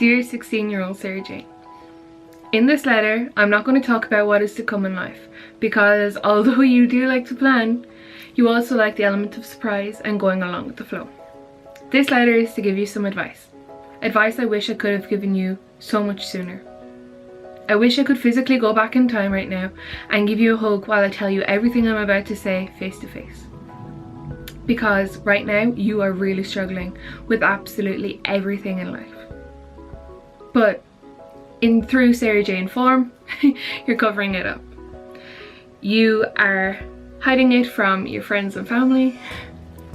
Dear 16-year-old Sarah Jane, in this letter, I'm not going to talk about what is to come in life, because although you do like to plan, you also like the element of surprise and going along with the flow. This letter is to give you some advice. Advice I wish I could have given you so much sooner. I wish I could physically go back in time right now and give you a hug while I tell you everything I'm about to say face to face. Because right now, you are really struggling with absolutely everything in life. But through Sarah Jane form, you're covering it up. You are hiding it from your friends and family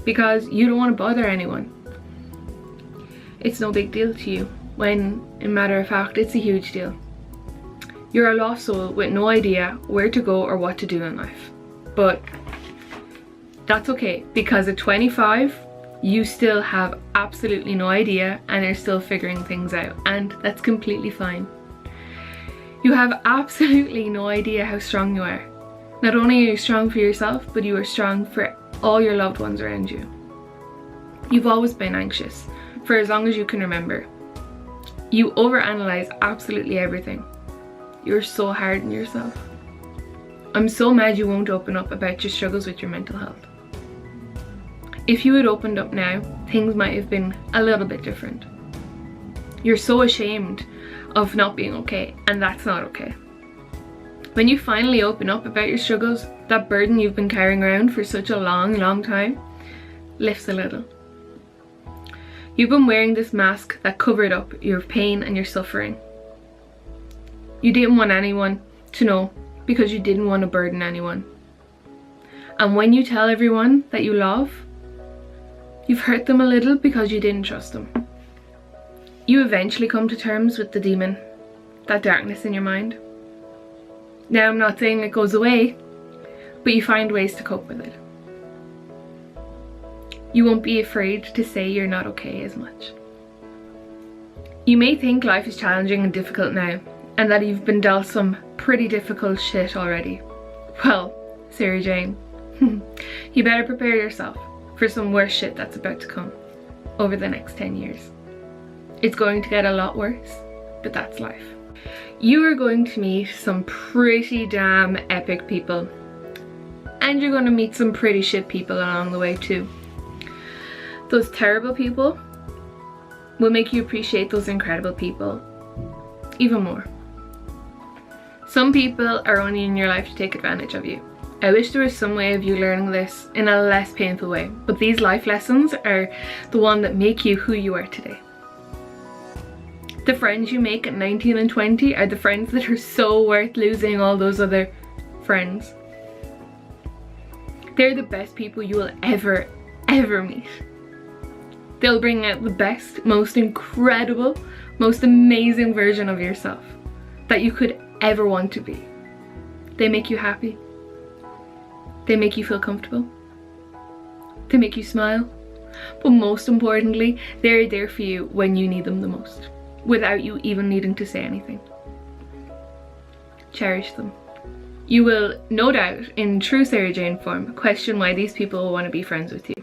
because you don't want to bother anyone. It's no big deal to you, when in matter of fact it's a huge deal. You're a lost soul with no idea where to go or what to do in life. But that's okay, because at 25 you still have absolutely no idea and are still figuring things out, and that's completely fine. You have absolutely no idea how strong you are. Not only are you strong for yourself, but you are strong for all your loved ones around you. You've always been anxious, for as long as you can remember. You overanalyze absolutely everything. You're so hard on yourself. I'm so mad you won't open up about your struggles with your mental health. If you had opened up now, things might have been a little bit different. You're so ashamed of not being okay, and that's not okay. When you finally open up about your struggles, that burden you've been carrying around for such a long time lifts a little. You've been wearing this mask that covered up your pain and your suffering. You didn't want anyone to know because you didn't want to burden anyone. And when you tell everyone that you love, you've hurt them a little because you didn't trust them. You eventually come to terms with the demon, that darkness in your mind. Now, I'm not saying it goes away, but you find ways to cope with it. You won't be afraid to say you're not okay as much. You may think life is challenging and difficult now, and that you've been dealt some pretty difficult shit already. Well, Sarah Jane, you better prepare yourself for some worse shit that's about to come over the next 10 years. It's going to get a lot worse, but that's life. You are going to meet some pretty damn epic people, and you're going to meet some pretty shit people along the way too. Those terrible people will make you appreciate those incredible people even more. Some people are only in your life to take advantage of you. I wish there was some way of you learning this in a less painful way, but these life lessons are the one that make you who you are today. The friends you make at 19 and 20 are the friends that are so worth losing all those other friends. They're the best people you will ever meet. They'll bring out the best, most incredible, most amazing version of yourself that you could ever want to be. They make you happy. They make you feel comfortable. They make you smile. But most importantly, they're there for you when you need them the most, without you even needing to say anything. Cherish them. You will, no doubt, in true Sarah Jane form, question why these people will want to be friends with you.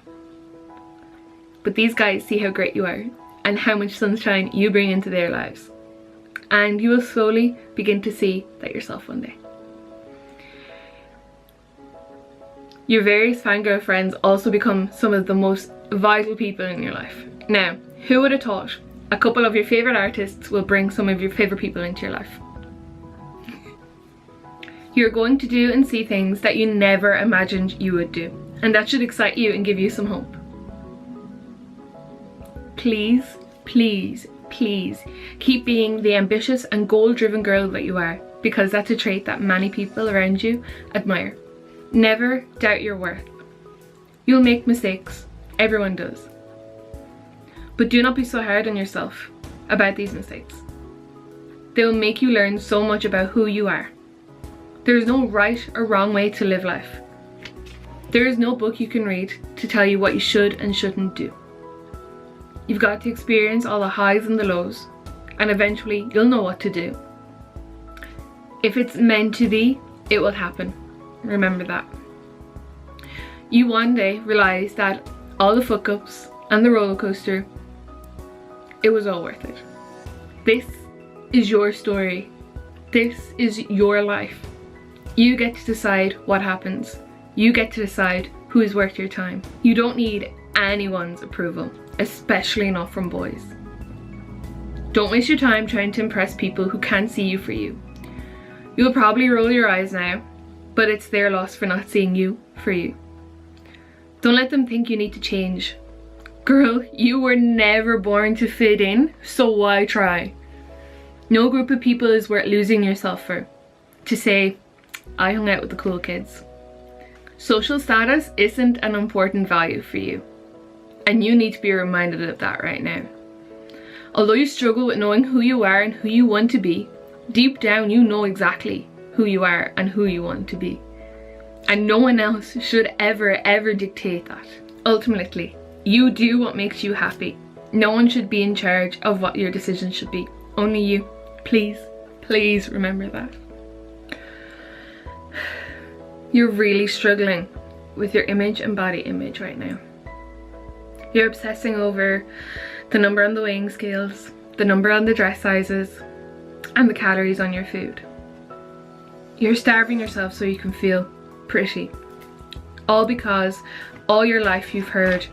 But these guys see how great you are and how much sunshine you bring into their lives. And you will slowly begin to see that yourself one day. Your various fangirl friends also become some of the most vital people in your life. Now, who would have thought a couple of your favourite artists will bring some of your favourite people into your life? You're going to do and see things that you never imagined you would do, and that should excite you and give you some hope. Please, please, please keep being the ambitious and goal-driven girl that you are, because that's a trait that many people around you admire. Never doubt your worth. You'll make mistakes. Everyone does. But do not be so hard on yourself about these mistakes. They will make you learn so much about who you are. There is no right or wrong way to live life. There is no book you can read to tell you what you should and shouldn't do. You've got to experience all the highs and the lows, and eventually you'll know what to do. If it's meant to be, it will happen. Remember that. You one day realize that all the fuck ups and the roller coaster, it was all worth it. This is your story. This is your life. You get to decide what happens. You get to decide who is worth your time. You don't need anyone's approval, especially not from boys. Don't waste your time trying to impress people who can't see you for you. You'll probably roll your eyes now, but it's their loss for not seeing you for you. Don't let them think you need to change. Girl, you were never born to fit in, so why try? No group of people is worth losing yourself for. To say, I hung out with the cool kids. Social status isn't an important value for you, and you need to be reminded of that right now. Although you struggle with knowing who you are and who you want to be, deep down you know exactly who you are and who you want to be. And no one else should ever dictate that. Ultimately, you do what makes you happy. No one should be in charge of what your decisions should be. Only you. Please, please remember that. You're really struggling with your image and body image right now. You're obsessing over the number on the weighing scales, the number on the dress sizes, and the calories on your food. You're starving yourself so you can feel pretty. All because all your life you've heard,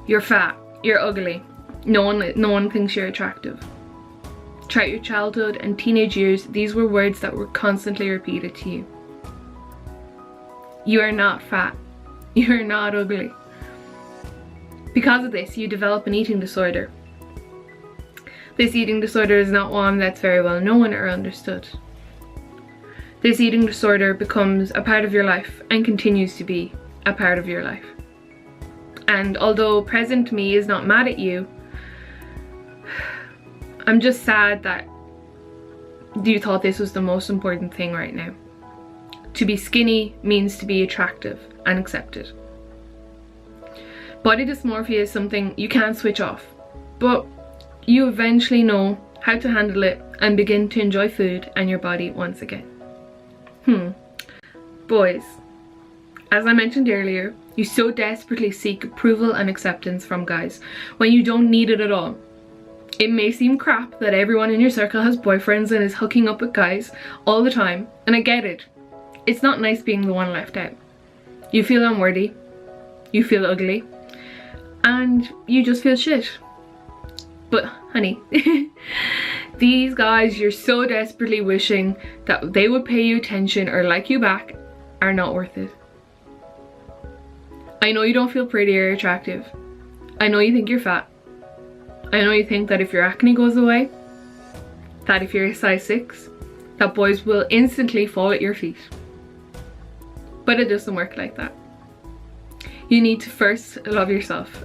you're fat, you're ugly, no one thinks you're attractive. Throughout your childhood and teenage years, these were words that were constantly repeated to you. You are not fat. You are not ugly. Because of this, you develop an eating disorder. This eating disorder is not one that's very well known or understood. This eating disorder becomes a part of your life and continues to be a part of your life. And although present me is not mad at you, I'm just sad that you thought this was the most important thing right now. To be skinny means to be attractive and accepted. Body dysmorphia is something you can't switch off, but you eventually know how to handle it and begin to enjoy food and your body once again. Boys, as I mentioned earlier, you so desperately seek approval and acceptance from guys when you don't need it at all. It may seem crap that everyone in your circle has boyfriends and is hooking up with guys all the time, and I get it. It's not nice being the one left out. You feel unworthy, you feel ugly, and you just feel shit. But honey, these guys you're so desperately wishing that they would pay you attention or like you back are not worth it. I know you don't feel pretty or attractive. I know you think you're fat. I know you think that if your acne goes away, that if you're a size 6, that boys will instantly fall at your feet. But it doesn't work like that. You need to first love yourself.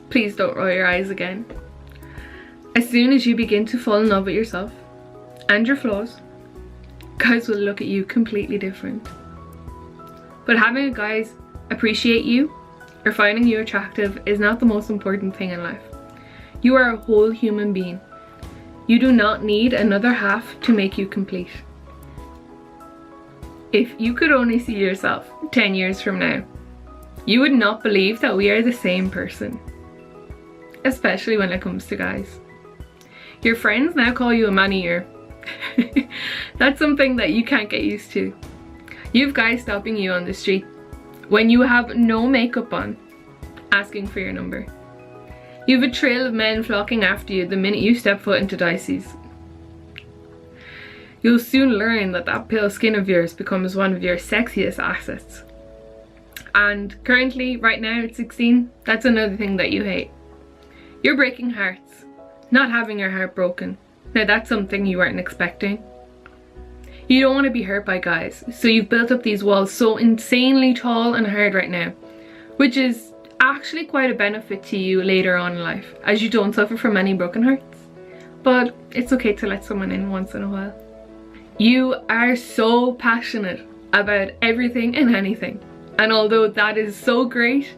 Please don't roll your eyes again. As soon as you begin to fall in love with yourself and your flaws, guys will look at you completely different. But having a guys appreciate you or finding you attractive is not the most important thing in life. You are a whole human being. You do not need another half to make you complete. If you could only see yourself 10 years from now, you would not believe that we are the same person. Especially when it comes to guys. Your friends now call you a man-eater. That's something that you can't get used to. You've guys stopping you on the street when you have no makeup on, asking for your number. You have a trail of men flocking after you the minute you step foot into Dicey's. You'll soon learn that that pale skin of yours becomes one of your sexiest assets. And currently, right now at 16, that's another thing that you hate. You're breaking hearts, not having your heart broken. Now that's something you weren't expecting. You don't want to be hurt by guys, so you've built up these walls so insanely tall and hard right now, which is actually quite a benefit to you later on in life, as you don't suffer from any broken hearts. But it's okay to let someone in once in a while. You are so passionate about everything and anything, and although that is so great,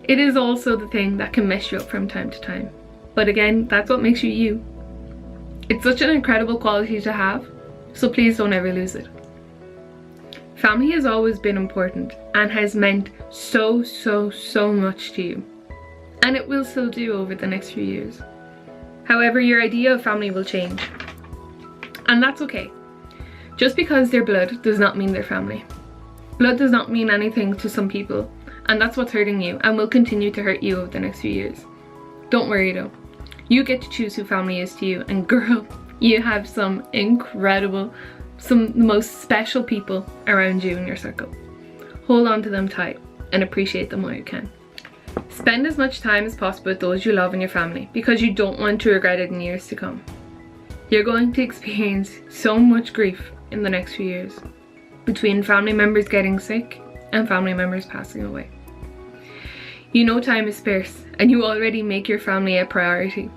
it is also the thing that can mess you up from time to time. But again, that's what makes you you. It's such an incredible quality to have, so please don't ever lose it. Family has always been important and has meant so much to you, and it will still do over the next few years. However, your idea of family will change. And that's okay. Just because they're blood does not mean they're family. Blood does not mean anything to some people, and that's what's hurting you and will continue to hurt you over the next few years. Don't worry though. You get to choose who family is to you, and girl, you have some incredible, some of the most special people around you in your circle. Hold on to them tight and appreciate them while you can. Spend as much time as possible with those you love in your family because you don't want to regret it in years to come. You're going to experience so much grief in the next few years, between family members getting sick and family members passing away. You know time is scarce and you already make your family a priority.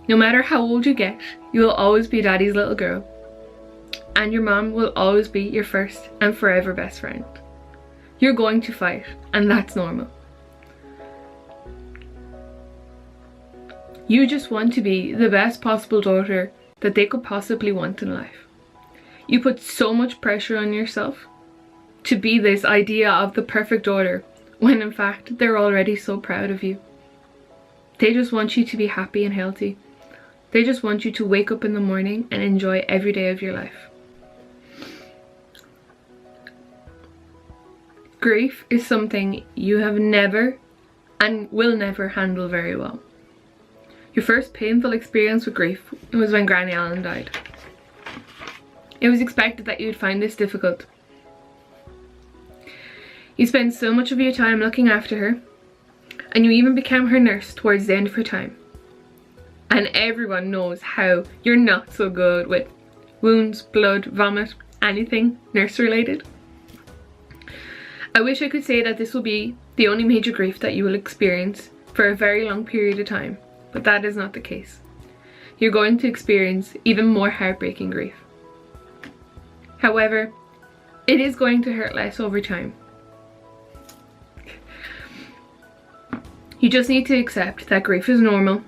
No matter how old you get, you will always be daddy's little girl, and your mom will always be your first and forever best friend. You're going to fight, and that's normal. You just want to be the best possible daughter that they could possibly want in life. You put so much pressure on yourself to be this idea of the perfect daughter, when in fact they're already so proud of you. They just want you to be happy and healthy. They just want you to wake up in the morning and enjoy every day of your life. Grief is something you have never and will never handle very well. Your first painful experience with grief was when Granny Allen died. It was expected that you'd find this difficult. You spent so much of your time looking after her, and you even became her nurse towards the end of her time. And everyone knows how you're not so good with wounds, blood, vomit, anything nurse related. I wish I could say that this will be the only major grief that you will experience for a very long period of time, but that is not the case. You're going to experience even more heartbreaking grief. However, it is going to hurt less over time. You just need to accept that grief is normal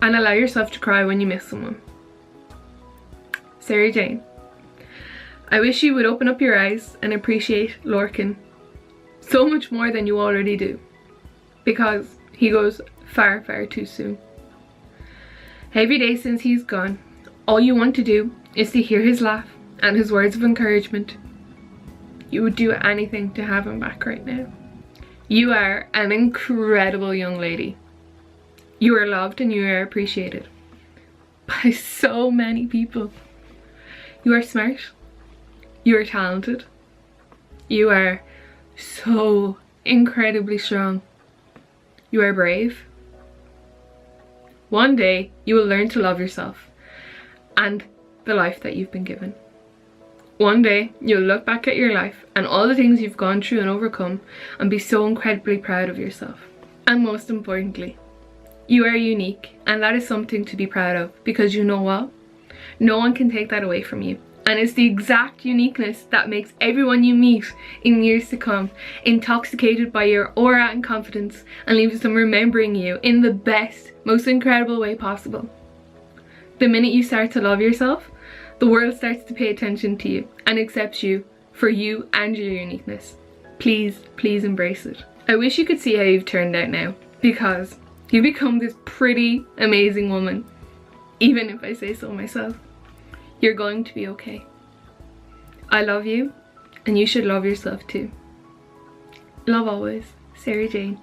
and allow yourself to cry when you miss someone. Sarah Jane, I wish you would open up your eyes and appreciate Lorcan so much more than you already do, because he goes far, far too soon. Every day since he's gone, all you want to do is to hear his laugh and his words of encouragement. You would do anything to have him back right now. You are an incredible young lady. You are loved and you are appreciated by so many people. You are smart. You are talented. You are so incredibly strong. You are brave. One day you will learn to love yourself and the life that you've been given. One day you'll look back at your life and all the things you've gone through and overcome and be so incredibly proud of yourself. And most importantly, you are unique, and that is something to be proud of, because you know what? No one can take that away from you. And it's the exact uniqueness that makes everyone you meet in years to come intoxicated by your aura and confidence, and leaves them remembering you in the best, most incredible way possible. The minute you start to love yourself, the world starts to pay attention to you and accepts you for you and your uniqueness. Please, please embrace it. I wish you could see how you've turned out now, because you've become this pretty, amazing woman. Even if I say so myself. You're going to be okay. I love you, and you should love yourself too. Love always, Sarah Jane.